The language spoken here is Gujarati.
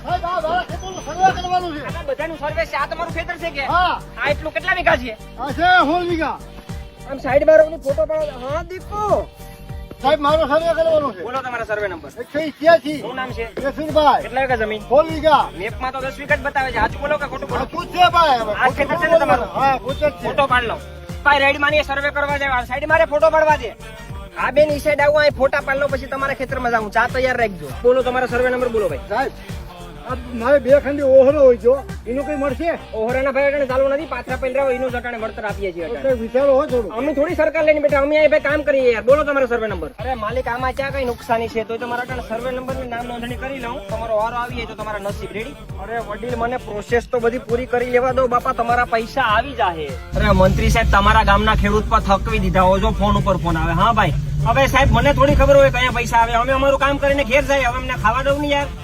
સાહેબ આ મારા ખેતરનું સર્વે કરવાનું છે. આ બધાનું સર્વે છે. આ તમારું ખેતર છે કે હા આ એટલું કેટલા વીઘા છે? આ છે 16 વીઘા. આમ સાઈડ બાર ઓલી ફોટો પાડો. હા દીપુ સાહેબ મારો સર્વે કરવાનું છે. બોલો તમારા સર્વે નંબર. 186. શું નામ છે? જસવીરભાઈ. કેટલા વીઘા જમીન? 16 વીઘા. મેપમાં તો 10 વીઘા જ બતાવે છે. સાચું બોલો કે ખોટું બોલો? આ પૂછ છે ભાઈ હવે. આ ખેતર છે ને તમારું? હા પૂછ જ છે. ફોટો પાડ લો. ભાઈ રાઈડ માની સર્વે કરવા જાય. સાઈડ મારે ફોટો પાડવા દે. આ બેન ઈ સાઈડ આવું અહીં ફોટા પાડ લો પછી તમારા ખેતરમાં જાઉં. ચા તૈયાર રાખજો. બોલો તમારા સર્વે નંબર બોલો ભાઈ. સાહેબ આ મારે 2 ખંડી ઓહરો હોય જો એનું કઈ મળશે? ઓહરાના ભાઈ અટાણે ચાલુ નથી. પાથરા પહેલા હોય એનું જ અટાણે વળતર આપીએ છીએ અટાણે. એટલે વિચારો હોય થોડું. અમે થોડી સરકાર લઈને બેઠા. અમે અહીં ભાઈ કામ કરીએ યાર. બોલો તમારો સર્વે નંબર. અરે માલિક આમાં ક્યાં કઈ નુકસાની છે? તો તમારા અટાણે સર્વે નંબર ની નામ નોંધણી કરી લઉં. તમારો વારો આવીએ તો તમારા નસીબ રેડી. અરે વડીલ મને પ્રોસેસ તો બધી પૂરી કરી લેવા દો બાપા. તમારા પૈસા આવી જાહે. અરે મંત્રી સાહેબ તમારા ગામના ખેડૂત પર થકવી દીધા હો. જો ફોન ઉપર ફોન આવે. હા ભાઈ હવે સાહેબ મને થોડી ખબર હોય કયા પૈસા આવે. અમે અમારું કામ કરીને ઘેર જાય. હવે અમને ખાવા દઉં ને યાર.